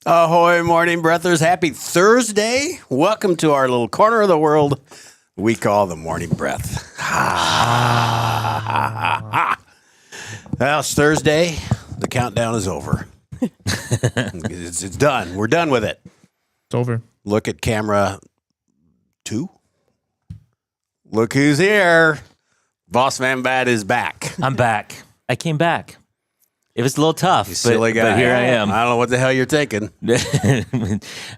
Ahoy, morning breathers. Happy Thursday. Welcome to our little corner of the world we call the morning breath. Well, it's Thursday. The countdown is over. It's done. We're done with it. It's over. Look at camera 2. Look who's here. Boss Man Bad is back. I'm back. I came back. It was a little tough, Silly guy. but here I am. I don't know what the hell you're taking,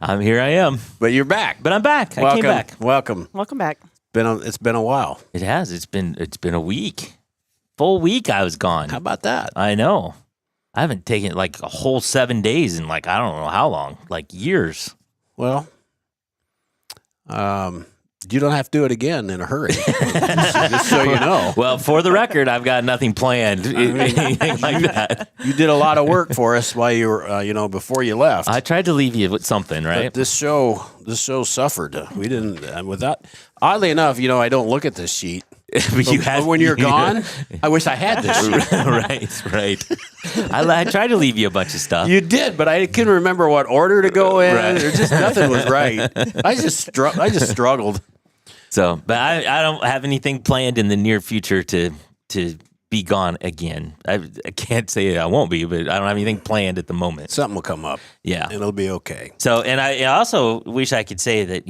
I'm here. I am. but you're back. But I'm back. I Welcome. came back. Welcome. Welcome back. It's been a while. It has. It's been a week. Full week I was gone. How about that? I know. I haven't taken like a whole 7 days in like I don't know how long, like years. Well, you don't have to do it again in a hurry. just so you know. Well, for the record, I've got nothing planned, anything like that. You did a lot of work for us while you were, before you left. I tried to leave you with something, right? But this show suffered. We didn't, without, oddly enough, I don't look at this sheet. But when you're gone, I wish I had this sheet. right. I tried to leave you a bunch of stuff. You did, but I couldn't remember what order to go in. Right. There's just nothing was right. I just struggled. So, but I don't have anything planned in the near future to be gone again. I can't say I won't be, but I don't have anything planned at the moment. Something will come up. Yeah. It'll be okay. So, and I also wish I could say that,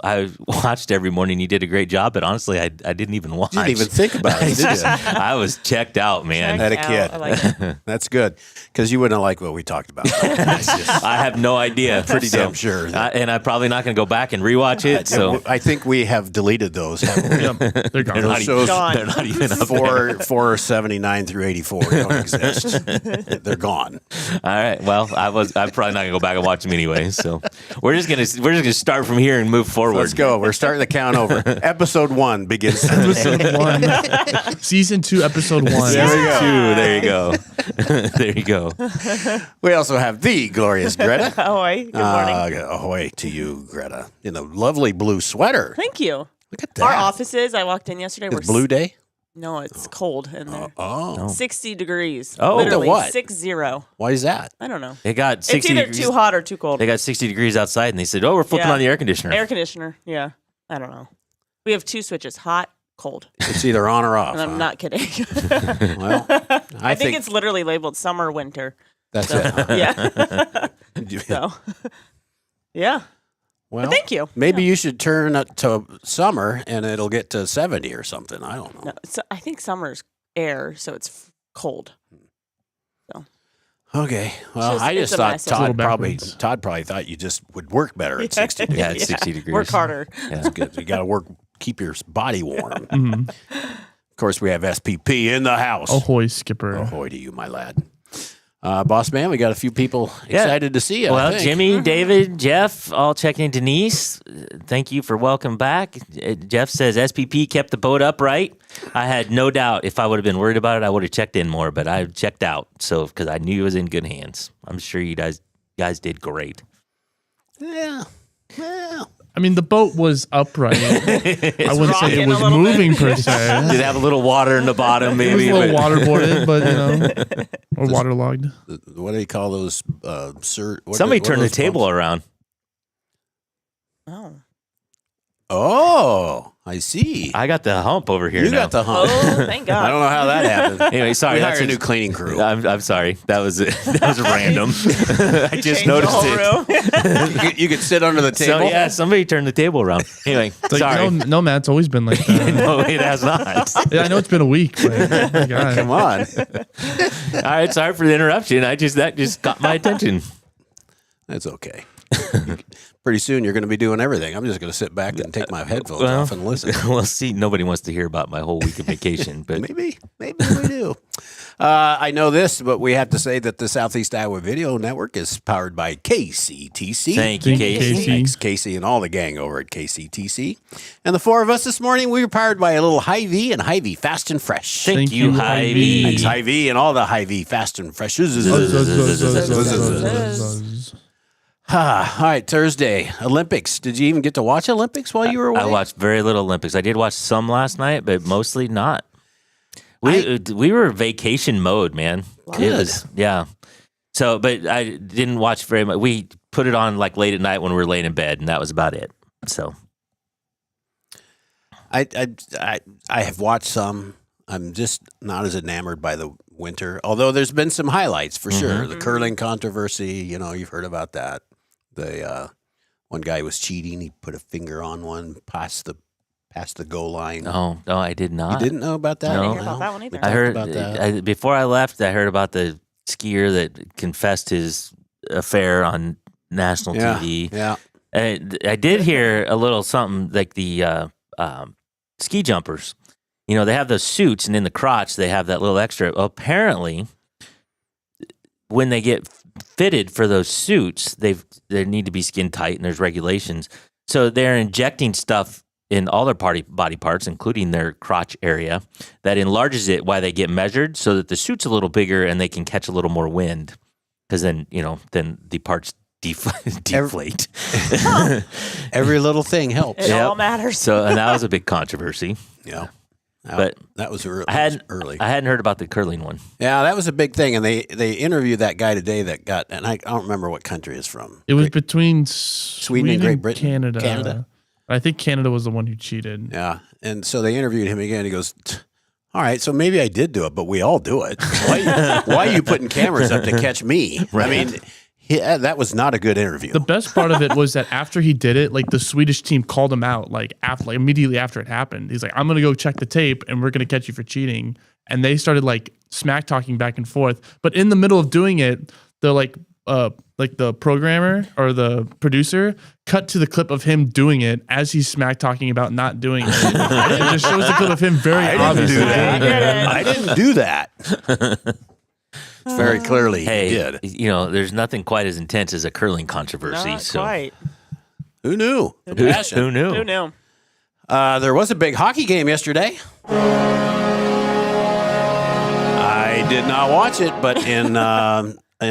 I watched every morning. You did a great job, but honestly, I didn't even watch. You didn't even think about it, did you? I was checked out, man. Had a kid. I like it. That's good, because you wouldn't have liked what we talked about. I have no idea. Pretty damn sure. And I'm probably not going to go back and rewatch it. So I think we have deleted those. Haven't we? Yep, they're gone. Those shows, Gone. they're not even up there. 479 through 84 don't exist. They're gone. All right. Well, I'm probably not gonna go back and watch them anyway. So we're just gonna start from here and move forward. Let's go. We're starting the count over. Episode 1 begins. Episode 1. Season 2, episode 1. There you go. There you go. We also have the glorious Greta. Ahoy. Good morning. Ahoy to you, Greta, in a lovely blue sweater. Thank you. Look at that. Our offices, I walked in yesterday. It's Blue Day. No, it's cold in there. Oh, 60 degrees. Oh. Literally, What? 60. why is that? I don't know. It got 60 It's either degrees. too hot or too cold. They got 60 degrees outside, and they said, "Oh, we're flipping Yeah. on the air conditioner." Air conditioner. Yeah. I don't know. We have 2 switches, hot, cold. It's either on or off. And I'm not kidding. Well, I think it's literally labeled summer, winter. that's it. Yeah. So, yeah. Well, But thank you. Maybe you should turn it to summer and it'll get to 70 or something. I don't know. No, so I think summer's air, so it's cold. Okay. Well, Just- I it's just a thought mess. It's a little Todd probably thought you just would work better at 60 degrees. Yeah, it's 60 degrees. Work harder. That's good. You got to work, keep your body warm. Mhm. Of course, we have SPP in the house. Ahoy, Skipper. Ahoy to you, my lad. Boss man, we got a few people excited to see you. I Well, think. Jimmy, David, Jeff, all checking in. Denise, thank you for welcome back. Jeff says SPP kept the boat upright. I had no doubt if I would have been worried about it, I would have checked in more, but I checked out. So, because I knew it was in good hands. I'm sure you guys did great. Yeah. Well, I mean, the boat was upright. I wouldn't say rocking it a was little bit. moving per Did se. it have a little water in the bottom, It was maybe? a little but- waterboarded, but or waterlogged. what do they call those? Somebody turned the table around. Oh. Oh, I see. I got the hump over here You now. got the hump. Oh, thank God. I don't know how that happened. Anyway, sorry. We That's hired a new cleaning crew. I'm sorry. That was random. I just Changed noticed the whole it. room. You could sit under the So table. yeah, somebody turned the table around. Anyway, It's like, sorry. no, Matt, it's always been like that. No, it has not. Yeah, I know it's been a week, but oh my God. Come on. All right, sorry for the interruption. That just got my attention. That's okay. Pretty soon you're going to be doing everything. I'm just going to sit back and take my headphones Well, off and listen. We'll see. Nobody wants to hear about my whole week of vacation, but Maybe we do. I know this, but we have to say that the Southeast Iowa Video Network is powered by KCTC. thank you, Thank you, Casey. Casey. Thanks, Casey, and all the gang over at KCTC. And the 4 of us this morning, we were powered by a little Hy-Vee and Hy-Vee Fast and Fresh. Thank you, Hy-Vee. Thanks, Hy-Vee, and all the Hy-Vee Fast and Freshes. All right, Thursday, Olympics. Did you even get to watch Olympics while you were away? I watched very little Olympics. I did watch some last night, but mostly not. We were vacation mode, man. It Good. was, yeah. So, but I didn't watch very much. We put it on like late at night when we were laying in bed, and that was about it. So I have watched some. I'm just not as enamored by the winter, although there's been some highlights for sure. The curling controversy, you've heard about that. The one guy was cheating. He put a finger on one past the goal line. Oh, no, I did not. You didn't know about that? I didn't No. hear about that one either. I heard about that. before I left. I heard about the skier that confessed his affair on national TV. Yeah. I did hear a little something like the ski jumpers. They have those suits, and in the crotch they have that little extra. Apparently, when they get fitted for those suits, they need to be skin tight, and there's regulations. So they're injecting stuff in all their body parts, including their crotch area, that enlarges it while they get measured, so that the suit's a little bigger and they can catch a little more wind. Because then the parts deflate. Every little thing helps. It all matters. So, and that was a big controversy. Yeah. But that was early. I hadn't heard about the curling one. Yeah, that was a big thing, and they interviewed that guy today that got, and I don't remember what country it's from. It was between Sweden and Great Britain? Canada. I think Canada was the one who cheated. Yeah, and so they interviewed him again. He goes, "All right, so maybe I did do it, but we all do it. Why are you putting cameras up to catch me? Right. I mean, that was not a good interview." The best part of it was that after he did it, like the Swedish team called him out, like immediately after it happened. He's like, "I'm gonna go check the tape, and we're gonna catch you for cheating." And they started like smack talking back and forth. But in the middle of doing it, they're like the programmer or the producer cut to the clip of him doing it as he's smack talking about not doing it. It just shows the clip of him very obviously. I didn't do that. Very clearly, Hey, he did. There's nothing quite as intense as a curling controversy. Not so quite. Who knew? The passion. who knew? Who knew? There was a big hockey game yesterday. I did not watch it, but in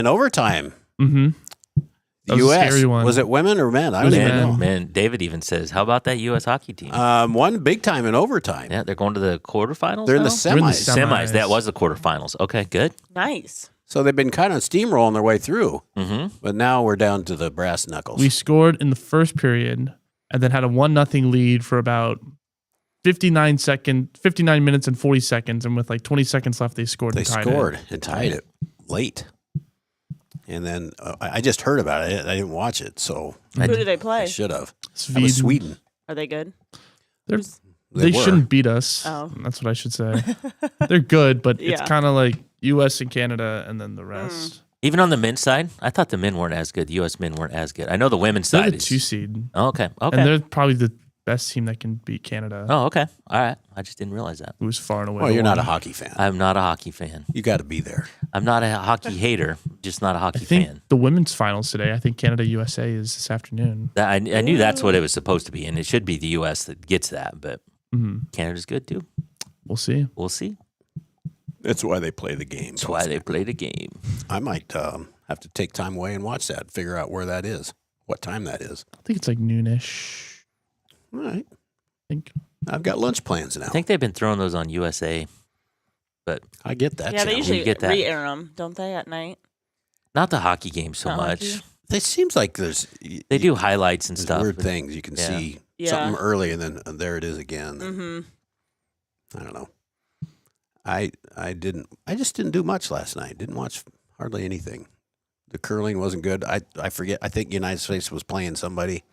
overtime, Mm-hmm. the That was a U.S. scary one. Was it women or men? I was don't even men. know. Man, David even says, "How about that U.S. hockey team?" One big time in overtime. Yeah, they're going to the quarterfinals. They're in the now? We're in the semis. Semis. That was the quarterfinals. Okay, good. Nice. So they've been kind of steamrolling their way through. Mm-hmm. But now we're down to the brass knuckles. We scored in the first period and then had a 1-0 lead for about 59 minutes and 40 seconds. And with like 20 seconds left, they scored. They and tied scored it. and tied it late. And then I just heard about it. I didn't watch it, so Who do they I play? should have. That was Sweden. Are they good? They were. shouldn't beat us. Oh. That's what I should say. They're good, but it's Yeah. kind of like U.S. and Canada and then the rest. Even on the men's side, I thought the men weren't as good. The U.S. men weren't as good. I know the women's They're side the is. 2 seed. Oh, okay. Okay. And they're probably the best team that can beat Canada, Oh, okay. All right. I just didn't realize that. who's far and away. Well, the you're not a one. hockey fan. I'm not a hockey fan. You got to be there. I'm not a hockey hater, just not a I hockey think fan. the women's finals today. I think Canada USA is this afternoon. I knew that's what it was supposed to be, and it should be the U.S. that gets that, but Mhm. Canada's good too. We'll see. We'll see. That's why they play the game. That's why they play the game. I might have to take time away and watch that, figure out where that is, what time that is. I think it's like noonish. All right. I think. I've got lunch plans now. I think they've been throwing those on USA, but I get that. Yeah, they channel. usually get that. re-air them, don't they, at night? not the hockey game so Not much. hockey? It seems like there's They do highlights and there's stuff. weird but- things. You can Yeah. see Yeah. something early, and then there it is again. Mm-hmm. I don't know. I just didn't do much last night. Didn't watch hardly anything. The curling wasn't good. I forget. I think United States was playing somebody,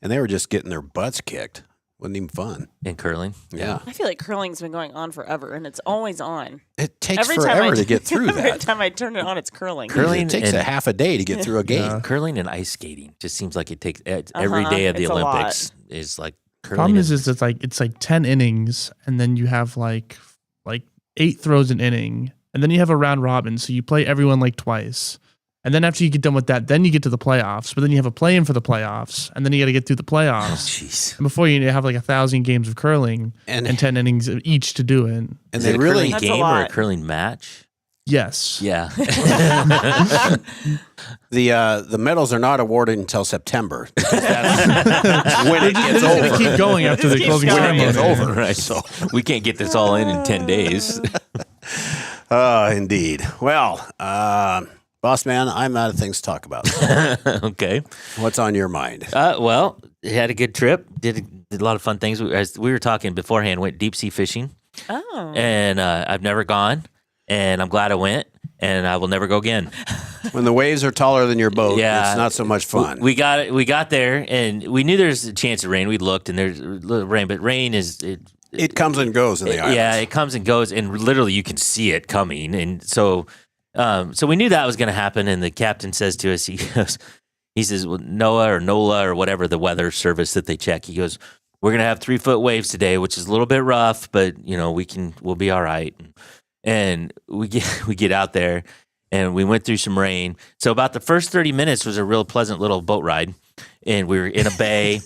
and they were just getting their butts kicked. Wasn't even fun. in curling. Yeah, I feel like curling's been going on forever, and it's always on. it takes Every time forever I to get through every that. time I turn it on, it's curling. Curling It takes and- a half a day to get through a game. Yeah. Curling and ice skating just seems like it takes every day of the It's a lot. Olympics is like curling. Problem and- is it's like 10 innings, and then you have like 8 throws an inning, and then you have a round robin, so you play everyone like twice. And then after you get done with that, then you get to the playoffs. But then you have a play-in for the playoffs, and then you got to get through the playoffs. Jeez. And before you have like 1,000 games of curling And- and 10 innings each to do it. And Is they it a really curling That's a game or a lot. curling match? Yes. Yeah. the medals are not awarded until September. That's when it gets They're over. gonna keep going after the Just closing keeps going. ceremony. It's over. Right. So we can't get this all in 10 days. Indeed. Well, Boss man, I'm out of things to talk about. Okay. What's on your mind? Well, had a good trip. Did a lot of fun things. As we were talking beforehand, went deep sea fishing, Oh. and I've never gone, and I'm glad I went, and I will never go again. When the waves are taller than your boat, Yeah. it's not so much fun. We got there, and we knew there's a chance of rain. We looked, and there's a little rain, but rain is. It comes and goes in the islands. Yeah, it comes and goes, and literally you can see it coming. And so we knew that was going to happen. And the captain says to us, he says, well, NOAA or NOLA or whatever the weather service that they check, he goes, we're going to have 3-foot waves today, which is a little bit rough, but we'll be all right. And we get out there, and we went through some rain. So about the first 30 minutes was a real pleasant little boat ride. And we were in a bay,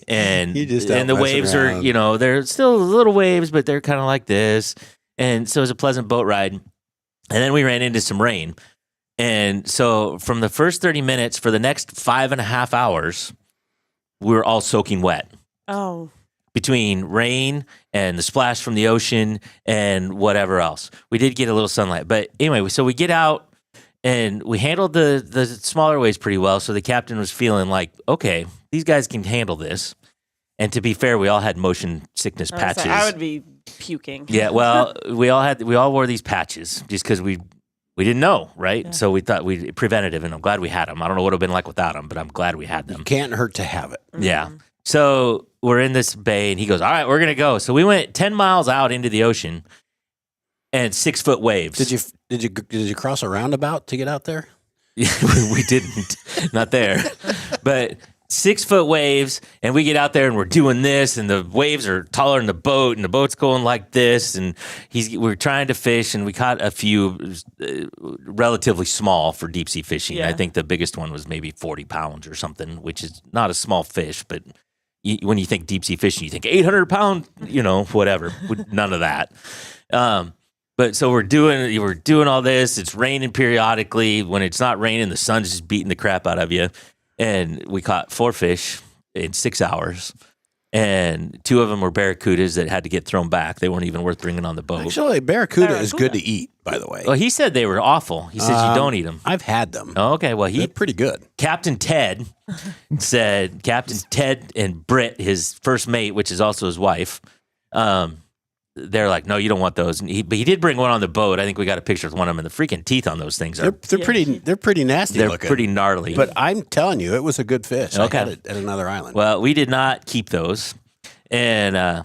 and You just out and the messing waves around. are, they're still little waves, but they're kind of like this. And so it was a pleasant boat ride. And then we ran into some rain. And so from the first 30 minutes, for the next 5.5 hours, we were all soaking wet Oh. between rain and the splash from the ocean and whatever else. We did get a little sunlight. But anyway, so we get out. And we handled the smaller waves pretty well. So the captain was feeling like, okay, these guys can handle this. And to be fair, we all had motion sickness I was like, patches. I would be puking. Yeah, well, we all wore these patches just because we didn't know, right? Yeah. So we thought we preventative, and I'm glad we had them. I don't know what it would have been like without them, but I'm glad we had them. Can't hurt to have it. Yeah. So we're in this bay, and he goes, all right, we're going to go. So we went 10 miles out into the ocean and 6-foot waves. Did you cross a roundabout to get out there? We didn't. Not there. But 6-foot waves, and we get out there and we're doing this, and the waves are taller than the boat, and the boat's going like this, and we're trying to fish, and we caught a few relatively small for deep sea fishing. Yeah. I think the biggest one was maybe 40 pounds or something, which is not a small fish, but when you think deep sea fishing, you think 800-pound, whatever. None of that. But so we're doing all this. It's raining periodically. When it's not raining, the sun's just beating the crap out of you. And we caught 4 fish in 6 hours. And 2 of them were barracudas that had to get thrown back. They weren't even worth bringing on the boat. Actually, barracuda is good Barracuda. to eat, by the way. Well, he said they were awful. He says you don't eat them. I've had them. Oh, okay. Well, They're pretty good. Captain Ted and Britt, his first mate, which is also his wife, they're like, no, you don't want those. But he did bring one on the boat. I think we got a picture with one of them, and the freaking teeth on those things are They're pretty nasty they're looking. pretty gnarly. But I'm telling you, it was a good fish. Okay. I had it at another island. Well, we did not keep those, and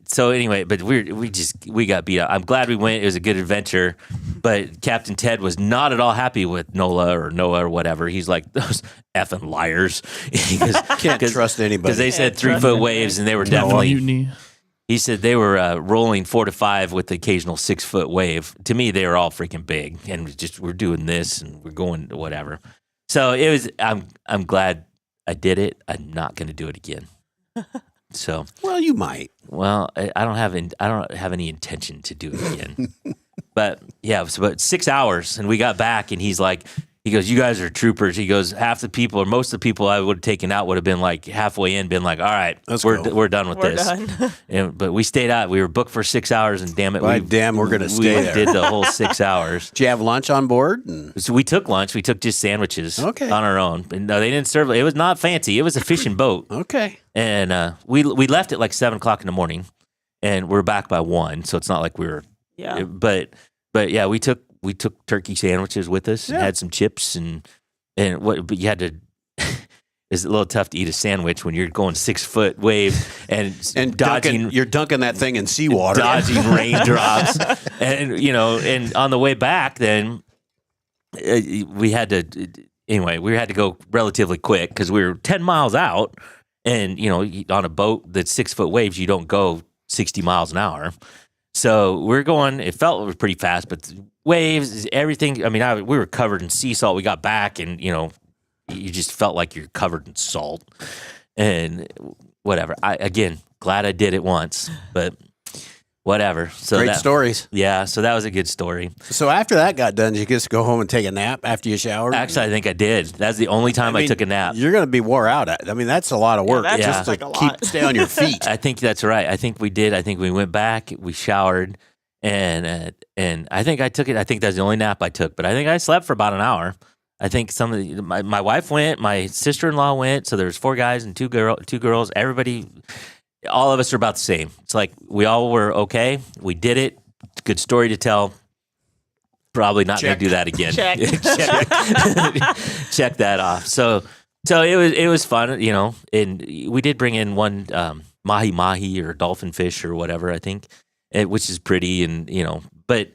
so anyway, but we got beat up. I'm glad we went. It was a good adventure, but Captain Ted was not at all happy with NOLA or NOAA or whatever. He's like, those effing liars. Can't trust anybody. Because they said 3-foot waves, and they were No, definitely. mutiny. He said they were rolling 4 to 5 with the occasional 6-foot wave. To me, they were all freaking big, and we're doing this and we're going whatever. So it was. I'm glad I did it. I'm not going to do it again. So Well, you might. well, I don't have any intention to do it again. But yeah, it was about 6 hours, and we got back, and he goes, you guys are troopers. He goes, half the people, or most of the people I would have taken out would have been like halfway in, been like, all right, Let's we're go. done with We're this. done. But we stayed out. We were booked for 6 hours, and damn it, By damn, we're gonna stay we there. did the whole 6 hours. Did you have lunch on board? And So we took lunch. We took just sandwiches Okay. on our own. And no, they didn't serve. It was not fancy. It was a fishing boat. okay. And we left at like 7 o'clock in the morning, and we're back by 1. So it's not like we were. Yeah. But yeah, we took turkey sandwiches with us and Yeah. had some chips and what. But you had to. It's a little tough to eat a sandwich when you're going 6-foot wave and dodging. You're dunking that thing in seawater. Dodging raindrops, and on the way back, then we had to go relatively quick because we were 10 miles out, and on a boat that's 6-foot waves, you don't go 60 miles an hour. So we're going. It felt pretty fast, but the waves, everything. I mean, we were covered in sea salt. We got back, and you just felt like you're covered in salt, and whatever. Again, glad I did it once, but whatever. So Great stories. Yeah, so that was a good story. So after that got done, did you just go home and take a nap after you showered? Actually, I think I did. That's the only time I mean, took a nap. You're going to be wore out. I mean, that's a lot of work that just sounds to like a lot. stay on your feet. I think that's right. I think we did. I think we went back, we showered, and I think I took it. I think that's the only nap I took, but I think I slept for about an hour. I think my wife went, my sister-in-law went, so there's 4 guys and 2 girls. Everybody, all of us are about the same. It's like we all were okay. We did it. Good story to tell. Probably not going to do that again. Check. Check that off. So it was fun, you know. And we did bring in one mahi or dolphin fish or whatever, I think, which is pretty, and you know. But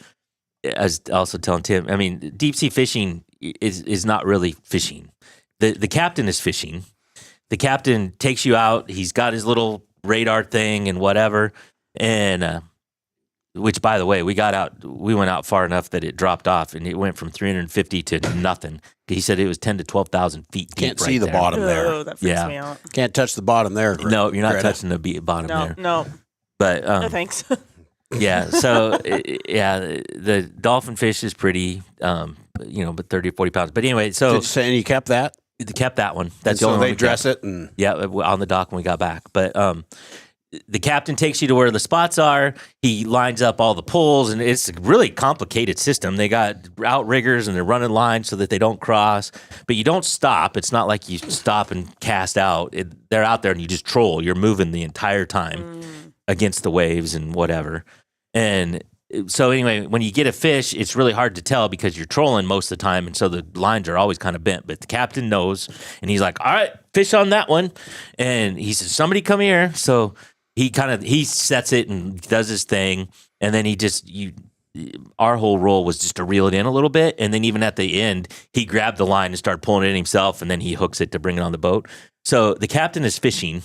I was also telling Tim, I mean, deep sea fishing is not really fishing. The captain is fishing. The captain takes you out. He's got his little radar thing and whatever, and which, by the way, we went out far enough that it dropped off, and it went from 350 to nothing. He said it was 10 to 12,000 feet deep. Can't see the there. bottom there. Oh, that freaks me out. Can't touch the bottom there. No, you're not Greta. touching the bottom there. No. But No, thanks. yeah, so the dolphin fish is pretty, you know, but 30 or 40 pounds. But anyway, so And you kept that? they kept that one. That's And the so only one they we dress kept. it and Yeah, on the dock when we got back. But the captain takes you to where the spots are. He lines up all the poles, and it's a really complicated system. They got outriggers, and they're running lines so that they don't cross. But you don't stop. It's not like you stop and cast out. They're out there, and you just troll. You're moving the entire time against the waves and whatever. And so anyway, when you get a fish, it's really hard to tell because you're trolling most of the time, and so the lines are always kind of bent. But the captain knows, and he's like, "All right, fish on that one," and he says, "Somebody come here." So he sets it and does his thing, and then our whole role was just to reel it in a little bit, and then even at the end, he grabbed the line and started pulling it in himself, and then he hooks it to bring it on the boat. So the captain is fishing.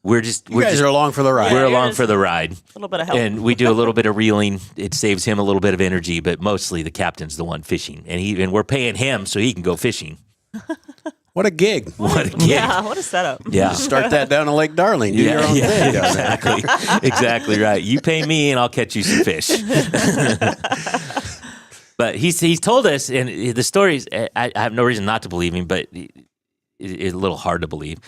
You guys are along for the ride. We're you're along just- for the ride. A little bit of help. And we do a little bit of reeling. It saves him a little bit of energy, but mostly the captain's the one fishing, and we're paying him so he can go fishing. What a gig. What a gig! Yeah, what a setup. Yeah. Start that down in Lake Darling. Do your own thing. down there. Exactly right. You pay me, and I'll catch you some fish. But he's told us, and the stories. I have no reason not to believe him, but it's a little hard to believe.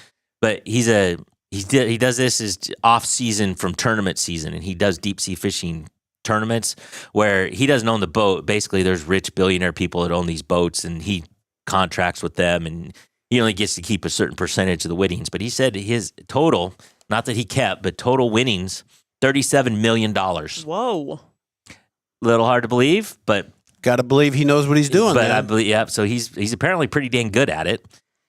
But he does this as off season from tournament season, and he does deep sea fishing tournaments where he doesn't own the boat. Basically, there's rich billionaire people that own these boats, and he contracts with them, and he only gets to keep a certain percentage of the winnings. But he said his total, not that he kept, but total winnings, $37 million. Whoa. Little hard to believe, but Got to believe he knows what he's doing. but man. I believe, yeah. So he's apparently pretty dang good at it,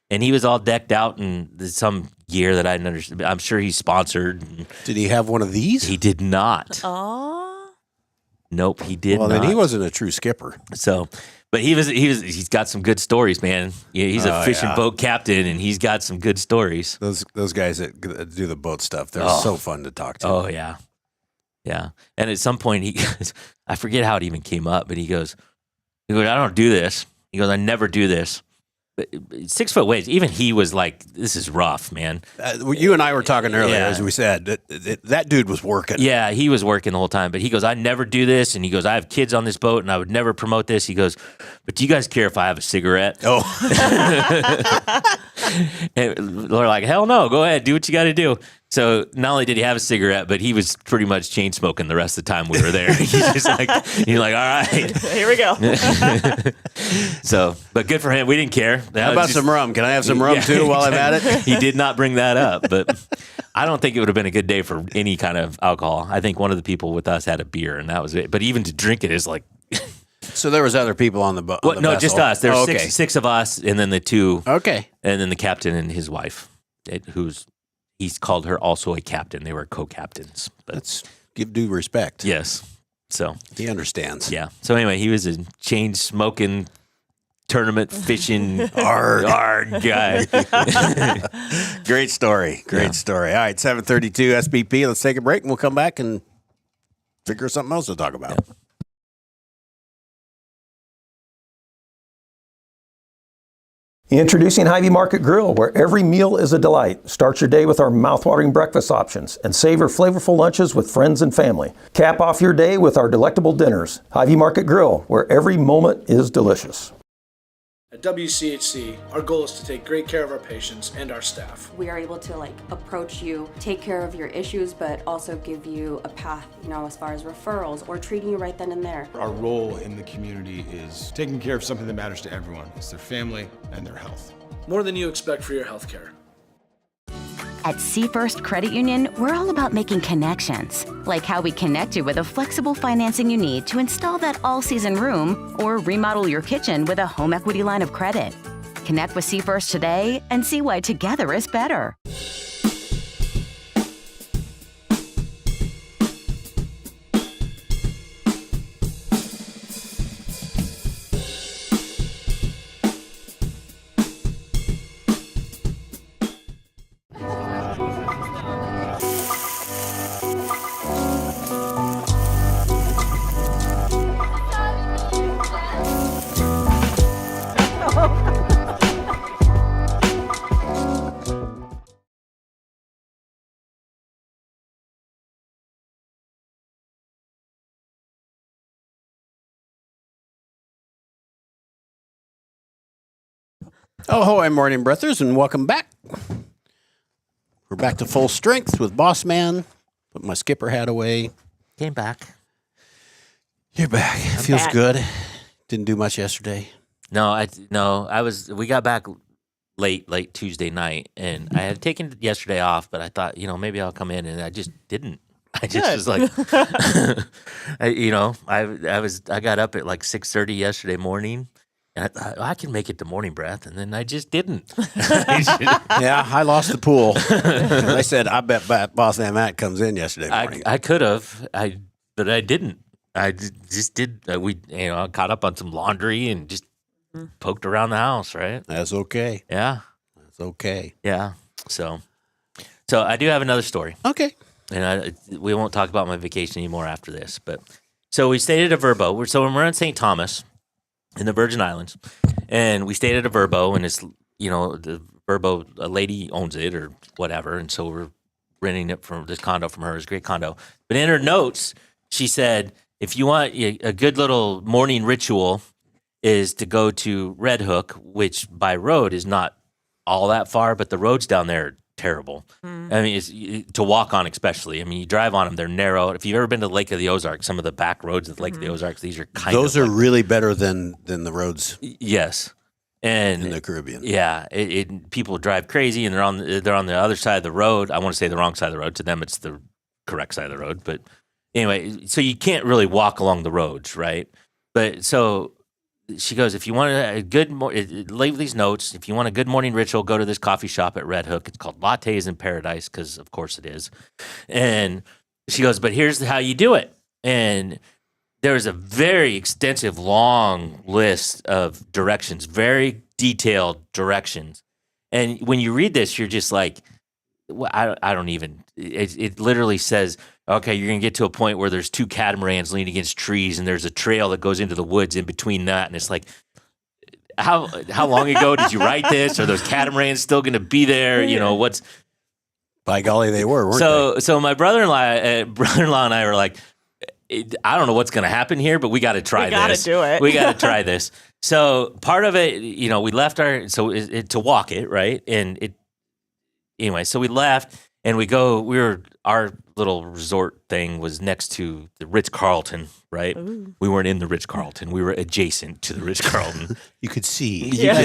and he was all decked out in some gear that I didn't understand. I'm sure he's sponsored. Did he have one of these? He did not. Oh. Nope, he did Well, not. then he wasn't a true skipper. So, but he's got some good stories, man. Yeah, he's a fishing yeah. boat captain, and he's got some good stories. Those guys that do the boat stuff, they're so fun to talk to. Oh yeah, yeah. And at some point, he goes, I forget how it even came up, but he goes, I don't do this. He goes, I never do this. But 6 foot waves. Even he was like, this is rough, man. You and I were talking earlier, Yeah. as we said, that dude was working. Yeah, he was working the whole time, but he goes, I never do this. And he goes, I have kids on this boat and I would never promote this. He goes, but do you guys care if I have a cigarette? Oh, And we're like, hell no, go ahead, do what you got to do. So not only did he have a cigarette, but he was pretty much chain smoking the rest of the time we were there. He's just like, all right. Here we go. So, but good for him. We didn't care. how about some rum? Can I have some rum too while I'm at it? He did not bring that up, but I don't think it would have been a good day for any kind of alcohol. I think one of the people with us had a beer, and that was it. But even to drink it is like, So there was other people on the boat. well, no, just us. There's okay. six of us, and then the two, Okay. and then the captain and his wife, he's called her also a captain. They were co-captains. But Let's give due respect. yes, so He understands. yeah. So anyway, he was a chain smoking, tournament fishing, Arg. guy. Great story. Great story. All right, 7:32 SBP. Let's take a break and we'll come back and figure something else to talk about. Introducing Hy-Vee Market Grill, where every meal is a delight. Start your day with our mouthwatering breakfast options and savor flavorful lunches with friends and family. Cap off your day with our delectable dinners. Hy-Vee Market Grill, where every moment is delicious. At WCHC, our goal is to take great care of our patients and our staff. We are able to approach you, take care of your issues, but also give you a path, as far as referrals or treating you right then and there. Our role in the community is taking care of something that matters to everyone. It's their family and their health. More than you expect for your health care. At Seafirst Credit Union, we're all about making connections, like how we connect you with a flexible financing you need to install that all-season room or remodel your kitchen with a home equity line of credit. Connect with Seafirst today and see why together is better. Ahoy, morning breathers, and welcome back. We're back to full strength with Boss Man. Put my skipper hat away. Came back. You're back. Feels back. good. Didn't do much yesterday. We got back late Tuesday night, and I had taken yesterday off, but I thought, maybe I'll come in, and I just didn't. I just was like, I got up at like 6:30 yesterday morning, and I thought, I can make it to morning breath, and then I just didn't. Yeah, I lost the pool. I said, I bet Boss Man Matt comes in yesterday morning. I could have, but I didn't. I just did. I caught up on some laundry and just poked around the house, right? That's okay. Yeah. That's okay. Yeah. So I do have another story. Okay. And we won't talk about my vacation anymore after this. But so we stayed at a Verbo. We're in St. Thomas in the Virgin Islands, and we stayed at a Verbo, and it's the Verbo, a lady owns it or whatever, and so we're renting it from this condo from her. It's a great condo. But in her notes, she said, if you want a good little morning ritual, is to go to Red Hook, which by road is not all that far, but the roads down there are terrible. I mean, it's to walk on, especially. I mean, you drive on them; they're narrow. If you've ever been to the Lake of the Ozarks, some of the back roads of the Lake of the Ozarks, these are Those are really better than the roads yes, and in the Caribbean. yeah, people drive crazy, and they're on the other side of the road. I want to say the wrong side of the road. To them, it's the correct side of the road. But anyway, so you can't really walk along the roads, right? But so she goes, if you want a good leave these notes. If you want a good morning ritual, go to this coffee shop at Red Hook. It's called Lattes in Paradise because, of course, it is. And she goes, but here's how you do it. And there's a very extensive, long list of directions, very detailed directions. And when you read this, you're just like, well, I don't even. It literally says, okay, you're going to get to a point where there's two catamarans leaning against trees, and there's a trail that goes into the woods in between that. And it's like, how long ago did you write this? Are those catamarans still going to be there? What's? By golly, they were, weren't they? So my brother-in-law and I were like, I don't know what's going to happen here, but we got to try this. We got to do it. We got to try this. So part of it, we left to walk it, right? And anyway, so we left and our little resort thing was next to the Ritz-Carlton, right? Ooh. We weren't in the Ritz-Carlton. We were adjacent to the Ritz-Carlton. You could see. Yeah.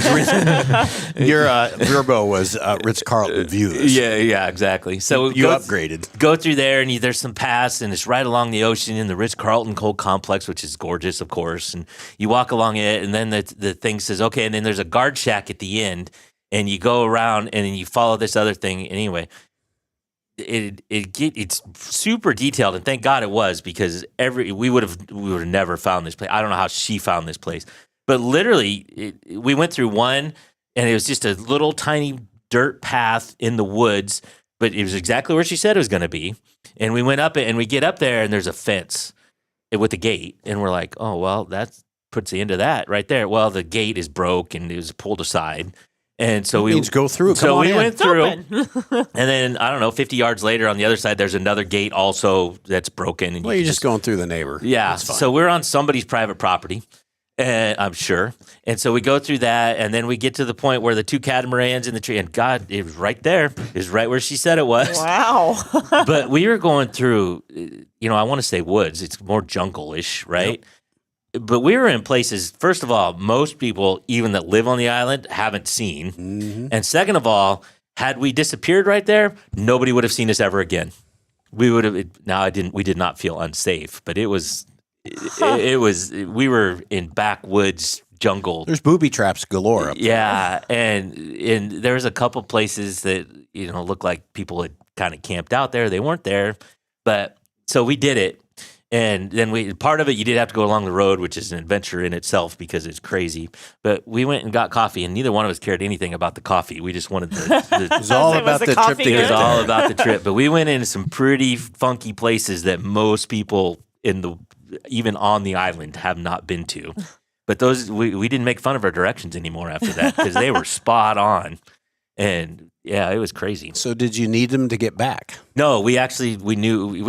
Your Verbo was Ritz-Carlton views. Yeah, exactly. So You upgraded. Go through there, and there's some paths, and it's right along the ocean in the Ritz-Carlton Cold Complex, which is gorgeous, of course. And you walk along it, and then the thing says, okay, and then there's a guard shack at the end, and you go around, and then you follow this other thing. Anyway, it's super detailed, and thank God it was, because we would have never found this place. I don't know how she found this place, but literally we went through one, and it was just a little tiny dirt path in the woods, but it was exactly where she said it was going to be. And we went up it, and we get up there, and there's a fence with a gate, and we're like, oh well, that puts the end of that right there. Well, the gate is broke, and it was pulled aside. And so we go through. So we went through, It's and then I don't know, 50 yards later on the other side, there's another gate also that's broken. And Well, you're just going through the neighbor. yeah. That's fine. So we're on somebody's private property, And I'm sure. And so we go through that, and then we get to the point where the 2 catamarans in the tree, and God, it was right there. It was right where she said it was. Wow. But we were going through, I want to say woods. It's more jungle-ish, right? Yep. But we were in places, first of all, most people, even that live on the island, haven't seen. Mm-hmm. And second of all, had we disappeared right there, nobody would have seen us ever again. We would have, we did not feel unsafe, but it was, we were in backwoods jungle. There's booby traps galore up there. Yeah, and there was a couple places that looked like people had kind of camped out there. They weren't there, but so we did it, and then part of it you did have to go along the road, which is an adventure in itself because it's crazy. But we went and got coffee, and neither one of us cared anything about the coffee. We just wanted it was all about the trip. It was all about the trip. But we went into some pretty funky places that most people even on the island have not been to. But those we didn't make fun of our directions anymore after that because they were spot on. And yeah, it was crazy. So did you need them to get back? No, we knew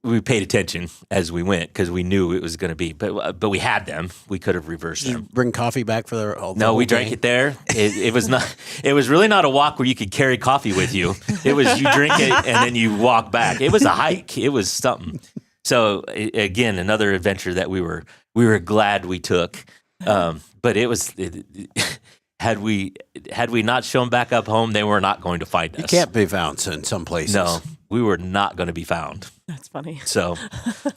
we paid attention as we went because we knew it was going to be. But we had them. We could have reversed them. Bring coffee back for the No, we drank it there. It was not. It was really not a walk where you could carry coffee with you. It was you drink it and then you walk back. It was a hike. It was something. So again, another adventure that we were glad we took. But it was had we not shown back up home, they were not going to find us. You can't be found in some places. No, we were not going to be found. That's funny. So,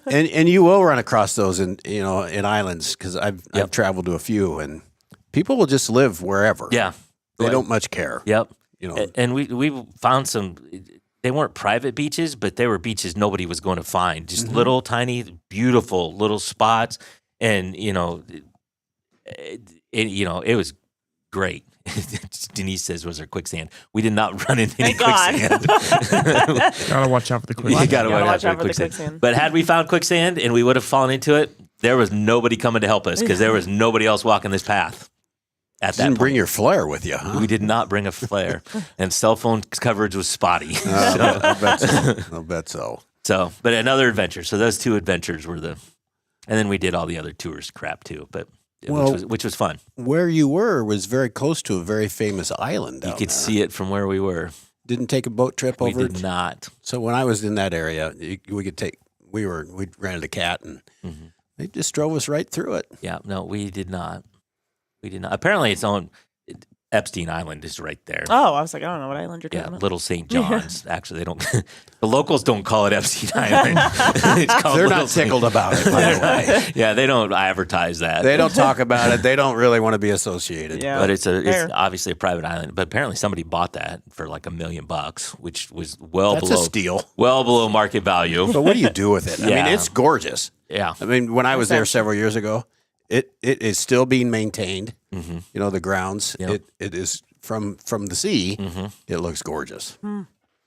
and you will run across those in islands because I've traveled to a few, and people will just live wherever. Yeah, they don't much care. Yep. And we found some. They weren't private beaches, but they were beaches nobody was going to find. Just little, tiny, beautiful little spots, and it was great. Denise says, "Was there quicksand?" We did not run into any quicksand. Gotta watch out for the quicksand. You gotta watch out for the quicksand. But had we found quicksand and we would have fallen into it, there was nobody coming to help us because there was nobody else walking this path. At that didn't point. Bring your flare with you, huh? We did not bring a flare, and cell phone coverage was spotty. I bet so. So, but another adventure. So those 2 adventures were and then we did all the other tourist crap too. But which was fun. Where you were was very close to a very famous island. You could see it from where we were. Didn't take a boat trip over. We did not. So when I was in that area, we rented a cat and they just drove us right through it. Yeah, no, we did not. We did not. Apparently, it's on Epstein Island is right there. Oh, I was like, I don't know what island you're talking about. Little St. John's. Actually, they don't. The locals don't call it Epstein Island. They're not tickled about it, by the way. Yeah, they don't advertise that. They don't talk about it. They don't really want to be associated. Yeah, but it's obviously a private island. But apparently, somebody bought that for like $1 million, which was That's a steal. Well below market value. But what do you do with it? I mean, it's gorgeous. Yeah. I mean, when I was there several years ago, it is still being maintained. Mm-hmm. The grounds. Yep. It is from the sea. Mm-hmm. It looks gorgeous.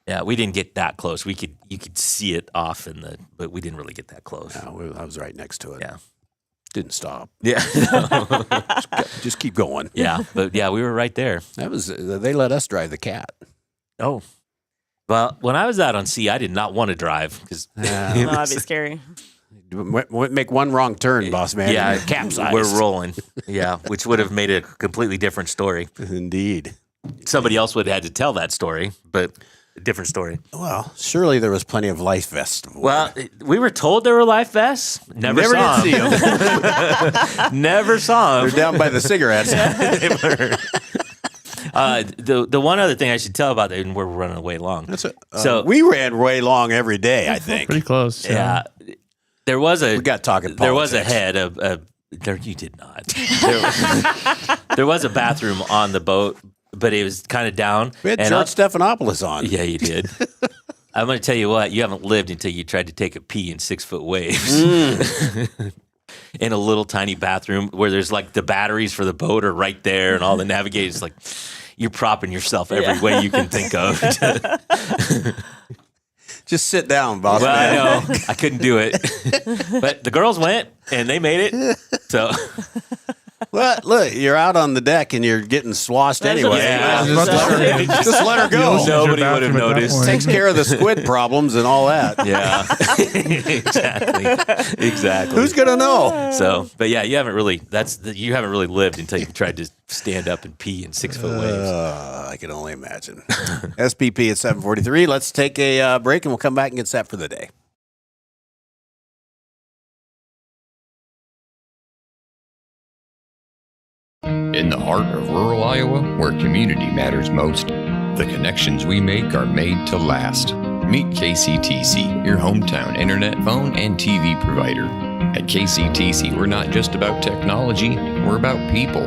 Yeah, we didn't get that close. You could see it off but we didn't really get that close. No, I was right next to it. Yeah, didn't stop. Yeah, just keep going. Yeah, but yeah, we were right there. They let us drive the cat. Oh, well, when I was out on sea, I did not want to drive because that'd be scary. Make one wrong turn, boss man. Yeah, capsize. We're rolling. Yeah, which would have made a completely different story. Indeed. Somebody else would have had to tell that story, but a different story. Well, surely there was plenty of life vests. Well, we were told there were life vests. Never saw did them. See them. Never saw them. They're down by the cigarettes. They were. The one other thing I should tell about that, and we're running way long. So we ran way long every day, I think. Pretty close. Yeah. There was we got talking politics. There was a head of there. You did not. There was a bathroom on the boat, but it was kind of down. We had George Stephanopoulos on. Yeah, you did. I'm going to tell you what. You haven't lived until you tried to take a pee in 6-foot waves. In a little tiny bathroom where there's like the batteries for the boat are right there and all the navigators. Like you're propping yourself every way you can think of. Just sit down, boss. Well, man. I know. I couldn't do it. But the girls went, and they made it. So, well, what? Look, you're out on the deck and you're getting sloshed That's anyway. what Yeah. it is. Just let her go. Nobody would have noticed. Takes care of the squid problems and all that. Yeah, exactly. Who's gonna know? So, but yeah, you haven't really lived until you tried to stand up and pee in 6-foot waves. I can only imagine. SPP at 7:43. Let's take a break and we'll come back and get set for the day. In the heart of rural Iowa, where community matters most, the connections we make are made to last. Meet KCTC, your hometown internet, phone, and TV provider. At KCTC, we're not just about technology, we're about people.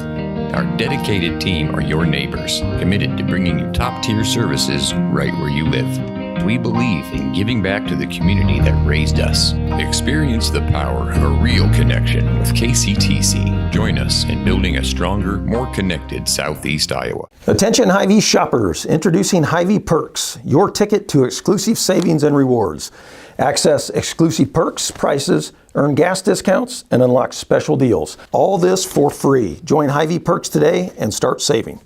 Our dedicated team are your neighbors, committed to bringing you top-tier services right where you live. We believe in giving back to the community that raised us. Experience the power of a real connection with KCTC. Join us in building a stronger, more connected Southeast Iowa. Attention Hy-Vee shoppers, introducing Hy-Vee Perks, your ticket to exclusive savings and rewards. Access exclusive perks, prices, earn gas discounts, and unlock special deals. All this for free. Join Hy-Vee Perks today and start saving.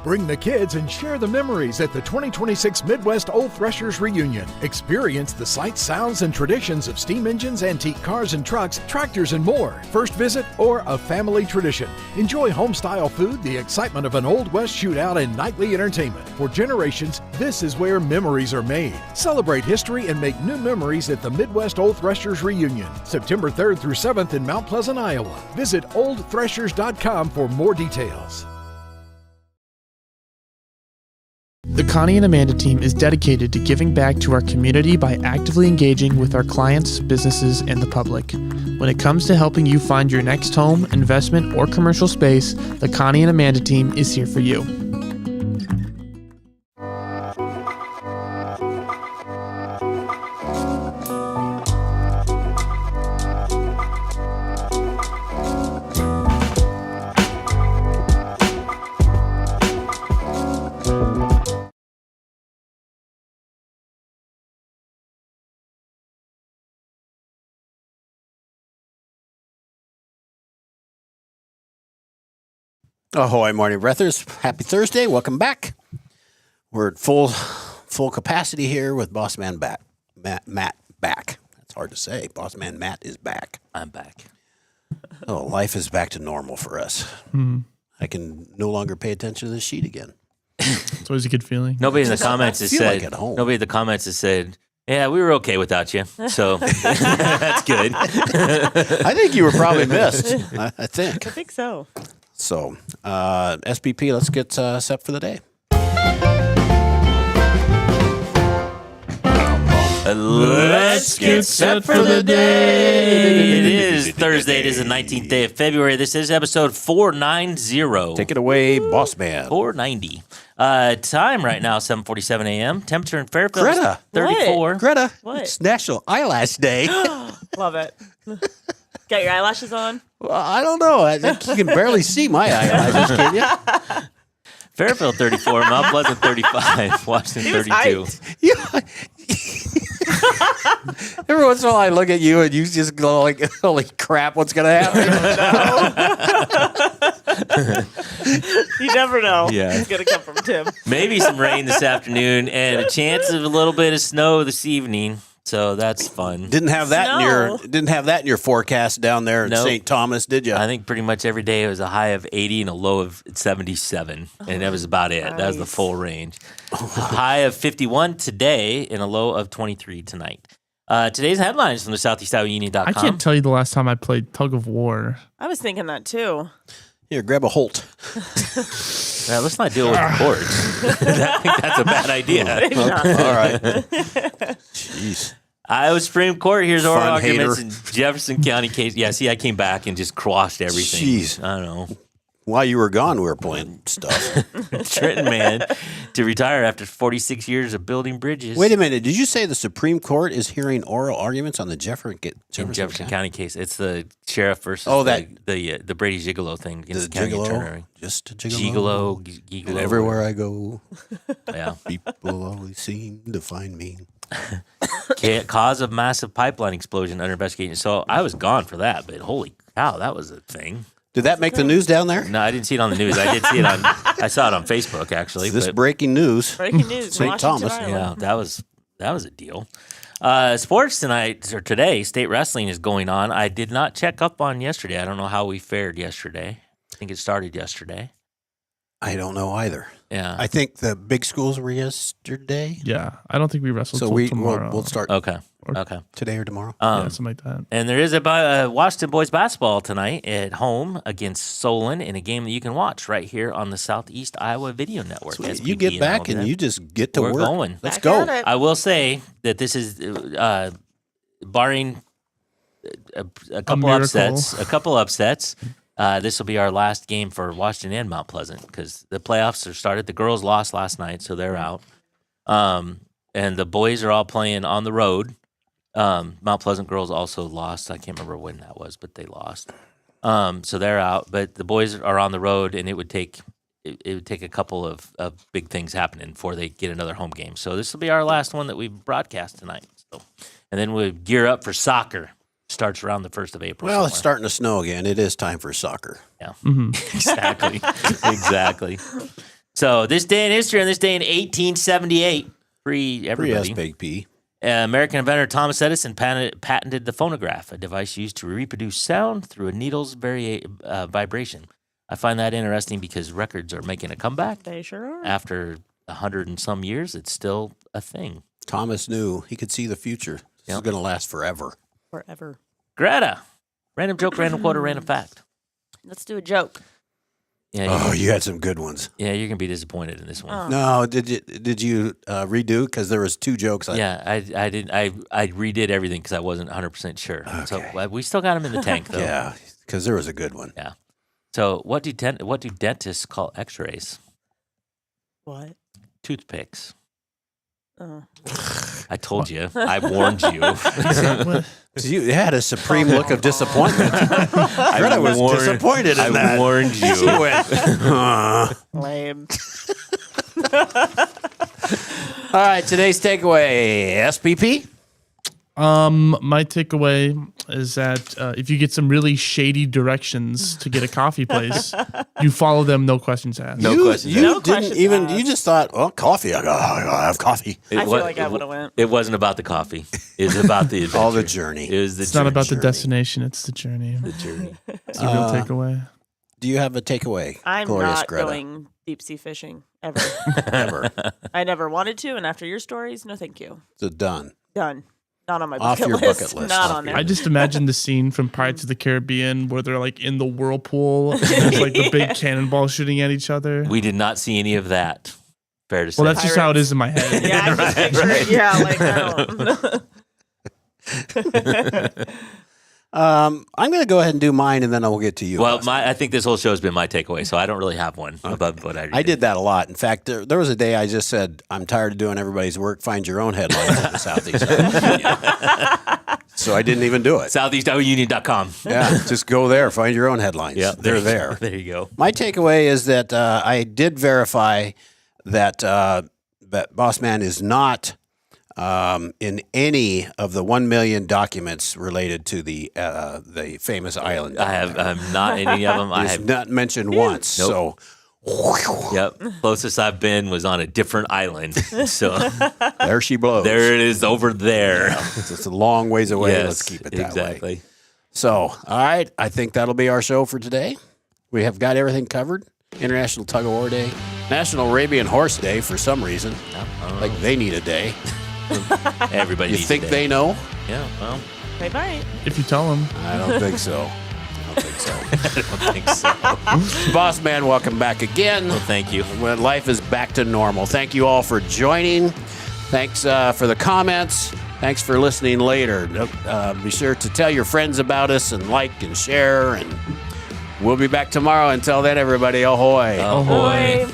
Bring the kids and share the memories at the 2026 Midwest Old Threshers Reunion. Experience the sights, sounds, and traditions of steam engines, antique cars and trucks, tractors, and more. First visit or a family tradition. Enjoy home-style food, the excitement of an Old West shootout, and nightly entertainment. For generations, this is where memories are made. Celebrate history and make new memories at the Midwest Old Threshers Reunion, September 3rd through 7th in Mount Pleasant, Iowa. Visit oldthreshers.com for more details. The Connie and Amanda team is dedicated to giving back to our community by actively engaging with our clients, businesses, and the public. When it comes to helping you find your next home, investment, or commercial space, the Connie and Amanda team is here for you. Ahoy, morning breathers. Happy Thursday. Welcome back. We're at full capacity here with Boss Man Matt back. That's hard to say. Boss Man Matt is back. I'm back. Oh, life is back to normal for us. I can no longer pay attention to this sheet again. It's always a good feeling. Nobody in the comments has feel said. like at home. Nobody in the comments has said. Yeah, we were okay without you. So that's good. I think you were probably missed. I think. I think so. So, SPP, let's get set for the day. Let's get set for the day. It is Thursday. It is the 19th day of February. This is episode 490. Take it away, Boss Man. 490. Time right now, 7:47 a.m. Temperature in Fairfield, Greta. 34. Greta, What? it's National Eyelash Day. Love it. Got your eyelashes on? Well, I don't know. I think you can barely see my eyelashes, can you? Fairfield 34, Mount Pleasant 35, Washington 32. Yeah. Every once in a while I look at you and you just go like, holy crap, what's going to happen? You never know. Yeah. It's going to come from Tim. Maybe some rain this afternoon and a chance of a little bit of snow this evening. So that's fun. Didn't have that in your forecast down there in Nope. St. Thomas, did you? I think pretty much every day it was a high of 80 and a low of 77. And that was about it. That was the full range. A high of 51 today and a low of 23 tonight. Today's headlines from the SoutheastIowaUnion.com. I can't tell you the last time I played Tug of War. I was thinking that too. Here, grab a Holt. Let's not deal with the boards. I think that's a bad idea. All right. Jeez. Iowa Supreme Court hears oral Fun arguments hater. in Jefferson County case. Yeah, see, I came back and just quashed everything. Jeez. I don't know. While you were gone, we were playing stuff. Trenton man to retire after 46 years of building bridges. Wait a minute. Did you say the Supreme Court is hearing oral arguments on the Jefferson County case? It's the sheriff versus the Brady Gigolo thing against the county attorney. Just a gigolo. Gigolo. And everywhere I go, Yeah. people always seem to find me. Cause of massive pipeline explosion under investigation. So I was gone for that, but holy cow, that was a thing. Did that make the news down there? No, I didn't see it on the news. I did see it on. I saw it on Facebook actually. This but- breaking news. Breaking news. St. Washington, Thomas. Iowa. Yeah, that was a deal. Sports tonight or today, state wrestling is going on. I did not check up on yesterday. I don't know how we fared yesterday. I think it started yesterday. I don't know either. Yeah. I think the big schools were yesterday. Yeah, I don't think we wrestled So till tomorrow. we'll start Okay. Or- Okay. today or tomorrow. Yeah, something like that. And there is a Washington boys basketball tonight at home against Solon in a game that you can watch right here on the Southeast Iowa Video Network. Sweet. SPP You get back all and that. you just get to We're work. going. Let's Back go. at it. I will say that this is barring a couple miracle. upsets. This will be our last game for Washington and Mount Pleasant because the playoffs are started. The girls lost last night, so they're out. And the boys are all playing on the road. Mount Pleasant girls also lost. I can't remember when that was, but they lost. So they're out. But the boys are on the road, and it would take a couple of big things happening before they get another home game. So this will be our last one that we broadcast tonight. So, and then we gear up for soccer. Starts around the 1st of April. Well, it's somewhere. starting to snow again. It is time for soccer. Yeah, exactly, exactly. So this day in history, on this day in 1878, free everybody. Big P. American inventor Thomas Edison patented the phonograph, a device used to reproduce sound through a needle's vibration. I find that interesting because records are making a comeback. They sure are. After 100 and some years, it's still a thing. Thomas knew he could see the future. This is going to last forever. Forever. Greta, random joke, random quote, or random fact. Let's do a joke. Yeah, Oh, you had some good ones. yeah, you're gonna be disappointed in this one. Oh. No, did you redo? Because there was 2 jokes. Yeah, I didn't. I redid everything because I wasn't 100% sure. So Okay. we still got them in the tank though. Yeah, because there was a good one. Yeah. So what do dentists call X-rays? What? Toothpicks. Oh. I told you. I warned you. You had a supreme look of disappointment. I was disappointed in that. I warned you. She went, Lame. All right, today's takeaway, SPP. My takeaway is that if you get some really shady directions to get a coffee place, you follow them, no questions asked. No questions. You No didn't questions even. asked. You just thought, oh, coffee. I have coffee. I feel like I would've went. It wasn't about the coffee. It was about the adventure. All the journey. It was the It's not about the journey. destination; it's the journey. the journey. It's a real takeaway. Do you have a takeaway? I'm Glorious not Greta? going deep sea fishing ever. Ever. I never wanted to, and after your stories, no thank you. So done. Done. Not on my Off bucket your list. bucket list. Not Off on your- there. I just imagine the scene from Pirates of the Caribbean where they're like in the whirlpool and there's like the big cannonball shooting at each other. We did not see any of that. Fair to say. Well, that's just how it is in my head. Yeah, I just picture it. Yeah, like I don't. I'm going to go ahead and do mine, and then I will get to you. Well, Austin. I think this whole show has been my takeaway, so I don't really have one above what I I did that a lot. In fact, there was a day I just said, I'm tired of doing everybody's work. Find your own headlines at the Southeast Iowa Union. So I didn't even do it. SoutheastIowaUnion.com. Yeah, just go there. Find your own headlines. Yeah, They're there. There you go. My takeaway is that I did verify that that Boss Man is not in any of the 1 million documents related to the famous island. I'm not in any of them. I He's have. not mentioned once. Nope. So Yep. Closest I've been was on a different island. So there she blows. there it is over there. It's just a long ways away. Yes, Let's keep it that way. exactly. So, all right. I think that'll be our show for today. We have got everything covered. International Tug of War Day. National Arabian Horse Day for some reason. Like they need a day. Everybody You needs think a day. they know? Yeah, well, They might. If you tell them. I don't think so. I don't think so. I don't think so. Boss Man, welcome back again. Well, thank you. When life is back to normal. Thank you all for joining. Thanks for the comments. Thanks for listening later. Be sure to tell your friends about us and like and share. And we'll be back tomorrow. Until then, everybody, ahoy. Ahoy. Boy.